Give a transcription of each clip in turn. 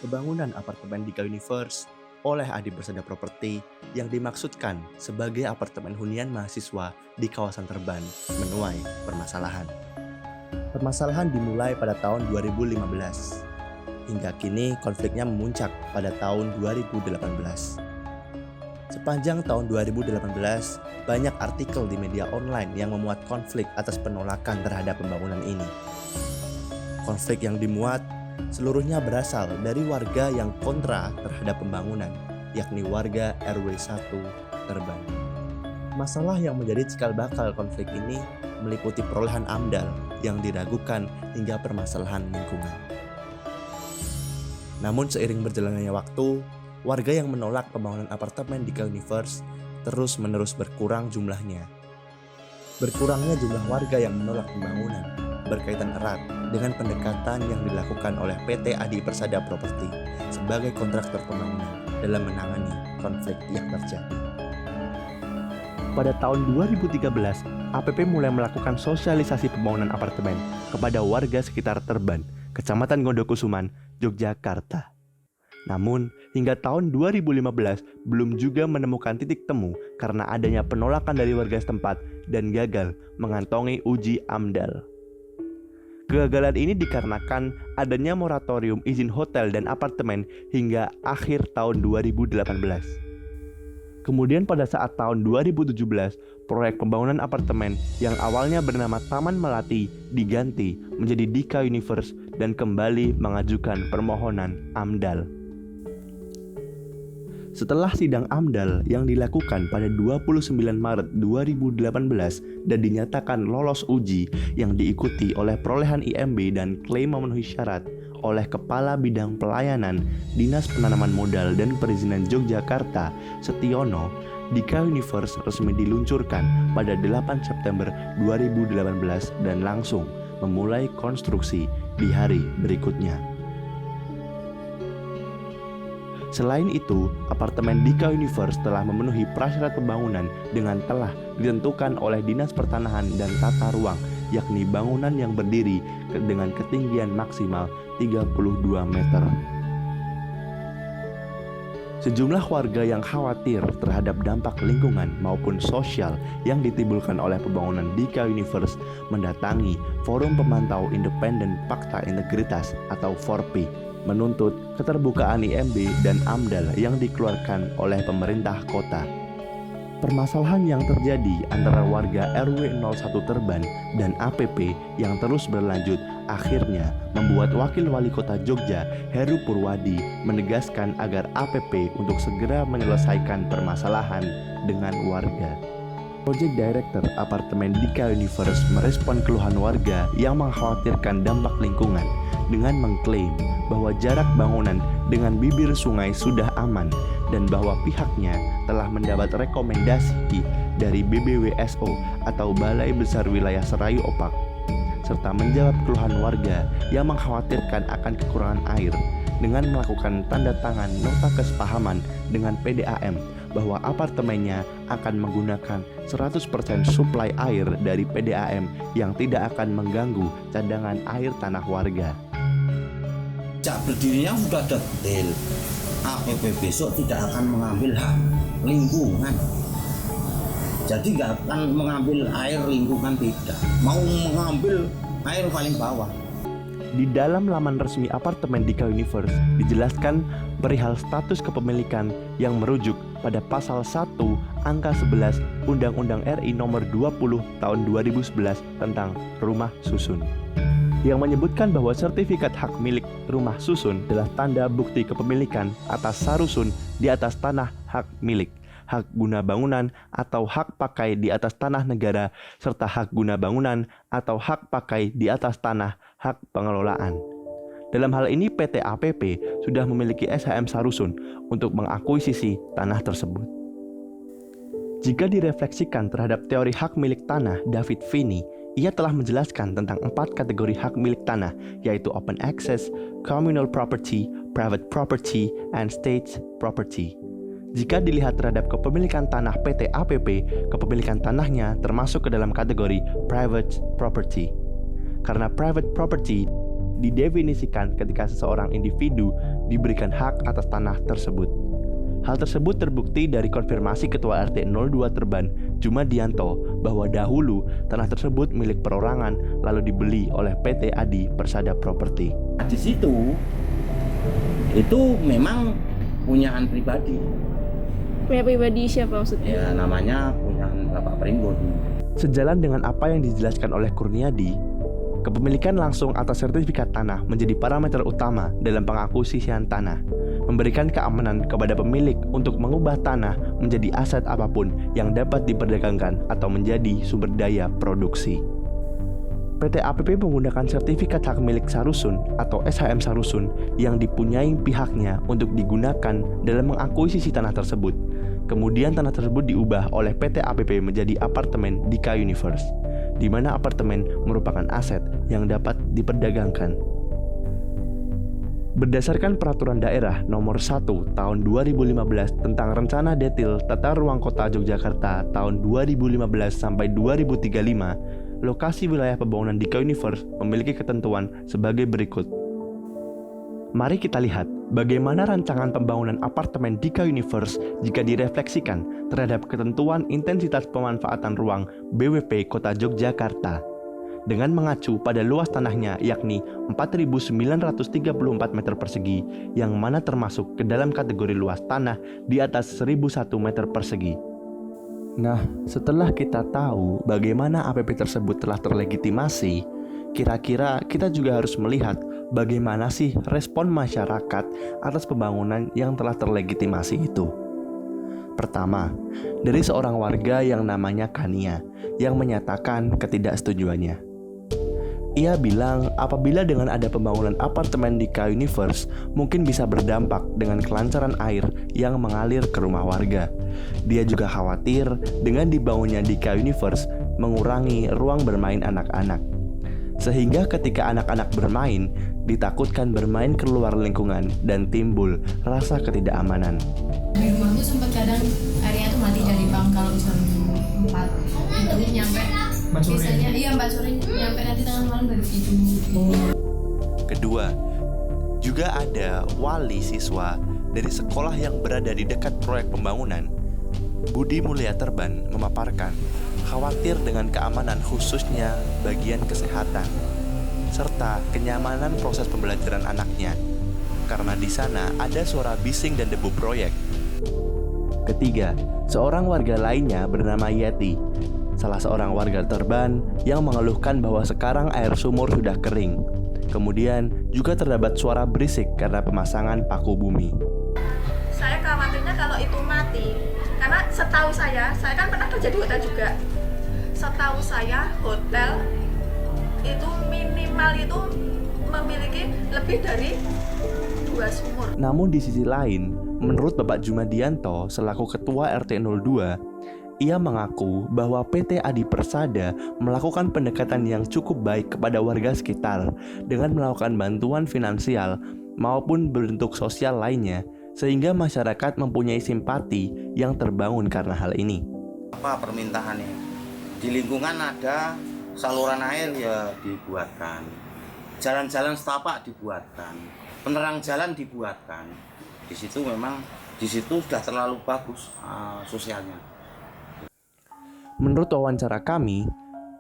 pembangunan apartemen di Universe oleh Adi Persada Property yang dimaksudkan sebagai apartemen hunian mahasiswa di kawasan Terban menuai permasalahan. Permasalahan dimulai pada tahun 2015. Hingga kini konfliknya memuncak pada tahun 2018. Sepanjang tahun 2018, banyak artikel di media online yang memuat konflik atas penolakan terhadap pembangunan ini. Konflik yang dimuat seluruhnya berasal dari warga yang kontra terhadap pembangunan, yakni warga RW 1 Terban. Masalah yang menjadi cikal bakal konflik ini meliputi perolehan AMDAL yang diragukan hingga permasalahan lingkungan. Namun seiring berjalannya waktu, warga yang menolak pembangunan apartemen di Universe terus-menerus berkurang jumlahnya. Berkurangnya jumlah warga yang menolak pembangunan berkaitan erat dengan pendekatan yang dilakukan oleh PT Adi Persada Property sebagai kontraktor pembangunan dalam menangani konflik yang terjadi. Pada tahun 2013, APP mulai melakukan sosialisasi pembangunan apartemen kepada warga sekitar Terban, Kecamatan Gondokusuman, Yogyakarta. Namun, hingga tahun 2015 belum juga menemukan titik temu karena adanya penolakan dari warga setempat dan gagal mengantongi uji AMDAL. Kegagalan ini dikarenakan adanya moratorium izin hotel dan apartemen hingga akhir tahun 2018. Kemudian pada saat tahun 2017, proyek pembangunan apartemen yang awalnya bernama Taman Melati diganti menjadi Dika Universe dan kembali mengajukan permohonan AMDAL. Setelah sidang AMDAL yang dilakukan pada 29 Maret 2018 dan dinyatakan lolos uji yang diikuti oleh perolehan IMB dan klaim memenuhi syarat oleh Kepala Bidang Pelayanan Dinas Penanaman Modal dan Perizinan Yogyakarta, Setiono, Dika Universe resmi diluncurkan pada 8 September 2018 dan langsung memulai konstruksi di hari berikutnya. Selain itu, apartemen Dika Universe telah memenuhi prasyarat pembangunan dengan telah ditentukan oleh Dinas Pertanahan dan Tata Ruang, yakni bangunan yang berdiri dengan ketinggian maksimal 32 meter. Sejumlah warga yang khawatir terhadap dampak lingkungan maupun sosial yang ditimbulkan oleh pembangunan Dika Universe mendatangi Forum Pemantau Independen Fakta Integritas atau FORPI, menuntut keterbukaan IMB dan AMDAL yang dikeluarkan oleh pemerintah kota. Permasalahan yang terjadi antara warga RW 01 Terban dan APP yang terus berlanjut akhirnya membuat Wakil Wali Kota Jogja, Heru Purwadi, menegaskan agar APP untuk segera menyelesaikan permasalahan dengan warga. Project Director Apartemen Dika Universe merespon keluhan warga yang mengkhawatirkan dampak lingkungan dengan mengklaim bahwa jarak bangunan dengan bibir sungai sudah aman dan bahwa pihaknya telah mendapat rekomendasi dari BBWSO atau Balai Besar Wilayah Serayu Opak, serta menjawab keluhan warga yang mengkhawatirkan akan kekurangan air dengan melakukan tanda tangan nota kesepahaman dengan PDAM bahwa apartemennya akan menggunakan 100% suplai air dari PDAM yang tidak akan mengganggu cadangan air tanah warga. Sejak berdirinya sudah detail, APP besok tidak akan mengambil hak lingkungan. Jadi nggak akan mengambil air lingkungan, tidak. Mau mengambil air paling bawah. Di dalam laman resmi apartemen Dika Universe dijelaskan perihal status kepemilikan yang merujuk pada pasal 1 angka 11 Undang-Undang RI nomor 20 tahun 2011 tentang rumah susun, yang menyebutkan bahwa sertifikat hak milik rumah susun adalah tanda bukti kepemilikan atas sarusun di atas tanah hak milik, hak guna bangunan atau hak pakai di atas tanah negara, serta hak guna bangunan atau hak pakai di atas tanah hak pengelolaan. Dalam hal ini PT APP sudah memiliki SHM Sarusun untuk mengakuisisi tanah tersebut. Jika direfleksikan terhadap teori hak milik tanah David Finney, ia telah menjelaskan tentang 4 kategori hak milik tanah, yaitu open access, communal property, private property, and state property. Jika dilihat terhadap kepemilikan tanah PT APP, kepemilikan tanahnya termasuk ke dalam kategori private property. Karena private property didefinisikan ketika seseorang individu diberikan hak atas tanah tersebut. Hal tersebut terbukti dari konfirmasi Ketua RT 02 Terban, Jumadianto, bahwa dahulu tanah tersebut milik perorangan lalu dibeli oleh PT Adi Persada Property. Di situ itu memang punyaan pribadi. Punya pribadi siapa maksudnya? Ya namanya punyaan Bapak Primbon. Sejalan dengan apa yang dijelaskan oleh Kurniadi, kepemilikan langsung atas sertifikat tanah menjadi parameter utama dalam pengakuisisian tanah, memberikan keamanan kepada pemilik untuk mengubah tanah menjadi aset apapun yang dapat diperdagangkan atau menjadi sumber daya produksi. PT APP menggunakan sertifikat hak milik Sarusun atau SHM Sarusun yang dipunyai pihaknya untuk digunakan dalam mengakuisisi tanah tersebut. Kemudian tanah tersebut diubah oleh PT APP menjadi apartemen Dika Universe, di mana apartemen merupakan aset yang dapat diperdagangkan. Berdasarkan Peraturan Daerah Nomor 1 Tahun 2015 tentang Rencana Detil Tata Ruang Kota Yogyakarta tahun 2015 sampai 2035, lokasi wilayah pembangunan Dika Universe memiliki ketentuan sebagai berikut. Mari kita lihat bagaimana rancangan pembangunan apartemen Dika Universe jika direfleksikan terhadap ketentuan intensitas pemanfaatan ruang BWP Kota Yogyakarta. Dengan mengacu pada luas tanahnya yakni 4.934 meter persegi yang mana termasuk ke dalam kategori luas tanah di atas 1.001 meter persegi. Nah, setelah kita tahu bagaimana APP tersebut telah terlegitimasi, kira-kira kita juga harus melihat bagaimana sih respon masyarakat atas pembangunan yang telah terlegitimasi itu. Pertama, dari seorang warga yang namanya Kania yang menyatakan ketidaksetujuannya. Ia bilang apabila dengan ada pembangunan apartemen di Dika Universe mungkin bisa berdampak dengan kelancaran air yang mengalir ke rumah warga. Dia juga khawatir dengan dibangunnya Dika Universe mengurangi ruang bermain anak-anak. Sehingga ketika anak-anak bermain, ditakutkan bermain keluar lingkungan dan timbul rasa ketidakamanan. Di rumahku sempat kadang airnya tuh mati dari bank kalau jam 4 itu nyampe biasanya iya 4 sore nyampe nanti tengah malam baru tidur. Kedua, juga ada wali siswa dari sekolah yang berada di dekat proyek pembangunan. Budi Mulia Terban memaparkan khawatir dengan keamanan khususnya bagian kesehatan serta kenyamanan proses pembelajaran anaknya karena di sana ada suara bising dan debu proyek. Ketiga, seorang warga lainnya bernama Yeti, salah seorang warga Terban yang mengeluhkan bahwa sekarang air sumur sudah kering. Kemudian juga terdapat suara berisik karena pemasangan paku bumi. Saya khawatirnya kalau itu mati, karena setahu saya kan pernah kerja di hotel juga. Setahu saya hotel itu minimal itu memiliki lebih dari 2 sumur. Namun di sisi lain, menurut Bapak Jumadianto selaku Ketua RT 02, ia mengaku bahwa PT Adi Persada melakukan pendekatan yang cukup baik kepada warga sekitar dengan melakukan bantuan finansial maupun bentuk sosial lainnya sehingga masyarakat mempunyai simpati yang terbangun karena hal ini. Apa permintaannya? Di lingkungan ada saluran air ya dibuatkan, jalan-jalan setapak dibuatkan, penerang jalan dibuatkan. Di situ memang sudah terlalu bagus sosialnya. Menurut wawancara kami,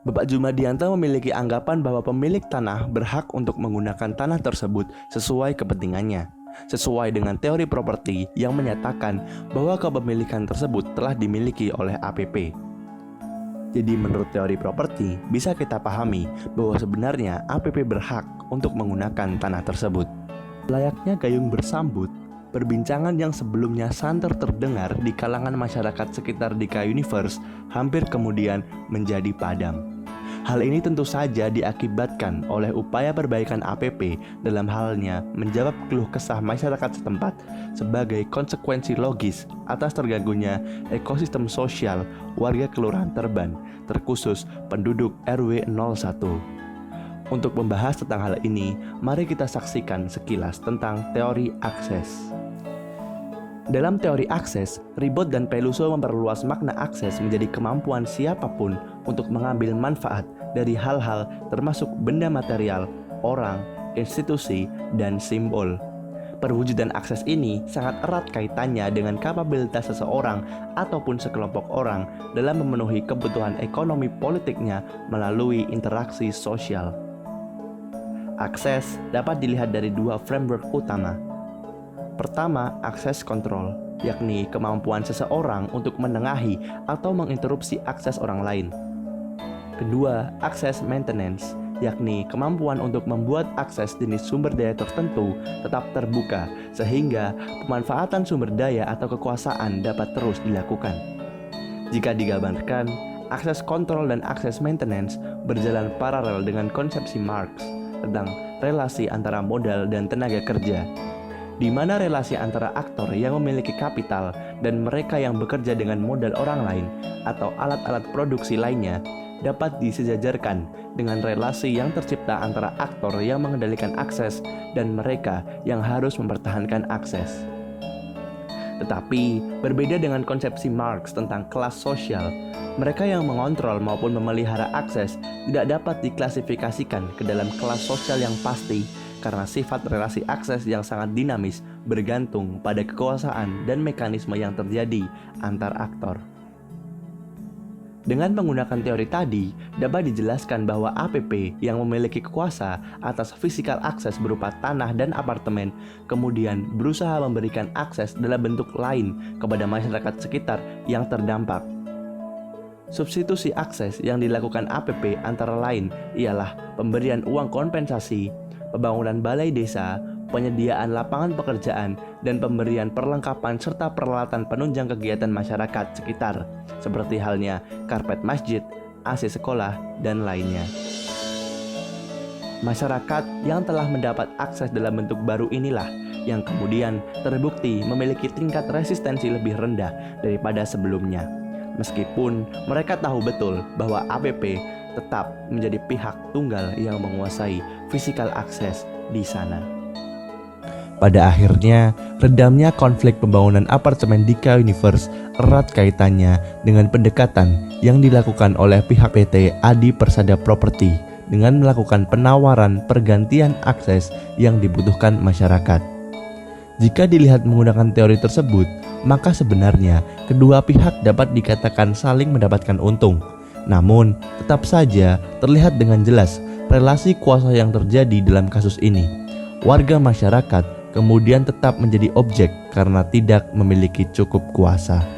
Bapak Jumadianto memiliki anggapan bahwa pemilik tanah berhak untuk menggunakan tanah tersebut sesuai kepentingannya, sesuai dengan teori properti yang menyatakan bahwa kepemilikan tersebut telah dimiliki oleh APP. Jadi menurut teori properti, bisa kita pahami bahwa sebenarnya APP berhak untuk menggunakan tanah tersebut. Layaknya gayung bersambut, perbincangan yang sebelumnya santer terdengar di kalangan masyarakat sekitar Dika Universe hampir kemudian menjadi padam. Hal ini tentu saja diakibatkan oleh upaya perbaikan APP dalam halnya menjawab keluh kesah masyarakat setempat sebagai konsekuensi logis atas terganggunya ekosistem sosial warga Kelurahan Terban, terkhusus penduduk RW 01. Untuk membahas tentang hal ini, mari kita saksikan sekilas tentang teori akses. Dalam teori akses, Ribot dan Peluso memperluas makna akses menjadi kemampuan siapapun untuk mengambil manfaat dari hal-hal termasuk benda material, orang, institusi, dan simbol. Perwujudan akses ini sangat erat kaitannya dengan kapabilitas seseorang ataupun sekelompok orang dalam memenuhi kebutuhan ekonomi politiknya melalui interaksi sosial. Akses dapat dilihat dari dua framework utama. Pertama, akses kontrol, yakni kemampuan seseorang untuk menengahi atau menginterupsi akses orang lain. Kedua, akses maintenance, yakni kemampuan untuk membuat akses jenis sumber daya tertentu tetap terbuka sehingga pemanfaatan sumber daya atau kekuasaan dapat terus dilakukan. Jika digambarkan, akses kontrol dan akses maintenance berjalan paralel dengan konsepsi Marx tentang relasi antara modal dan tenaga kerja, di mana relasi antara aktor yang memiliki kapital dan mereka yang bekerja dengan modal orang lain atau alat-alat produksi lainnya dapat disejajarkan dengan relasi yang tercipta antara aktor yang mengendalikan akses dan mereka yang harus mempertahankan akses. Tetapi, berbeda dengan konsepsi Marx tentang kelas sosial, mereka yang mengontrol maupun memelihara akses tidak dapat diklasifikasikan ke dalam kelas sosial yang pasti karena sifat relasi akses yang sangat dinamis bergantung pada kekuasaan dan mekanisme yang terjadi antar aktor. Dengan menggunakan teori tadi, dapat dijelaskan bahwa APP yang memiliki kuasa atas physical akses berupa tanah dan apartemen, kemudian berusaha memberikan akses dalam bentuk lain kepada masyarakat sekitar yang terdampak. Substitusi akses yang dilakukan APP antara lain ialah pemberian uang kompensasi, pembangunan balai desa, penyediaan lapangan pekerjaan, dan pemberian perlengkapan serta peralatan penunjang kegiatan masyarakat sekitar, seperti halnya karpet masjid, AC sekolah, dan lainnya. Masyarakat yang telah mendapat akses dalam bentuk baru inilah yang kemudian terbukti memiliki tingkat resistensi lebih rendah daripada sebelumnya, meskipun mereka tahu betul bahwa APP tetap menjadi pihak tunggal yang menguasai physical akses di sana. Pada akhirnya, redamnya konflik pembangunan apartemen di K Universe erat kaitannya dengan pendekatan yang dilakukan oleh pihak PT Adi Persada Property dengan melakukan penawaran pergantian akses yang dibutuhkan masyarakat. Jika dilihat menggunakan teori tersebut, maka sebenarnya kedua pihak dapat dikatakan saling mendapatkan untung. Namun, tetap saja terlihat dengan jelas relasi kuasa yang terjadi dalam kasus ini. Warga masyarakat kemudian tetap menjadi objek karena tidak memiliki cukup kuasa.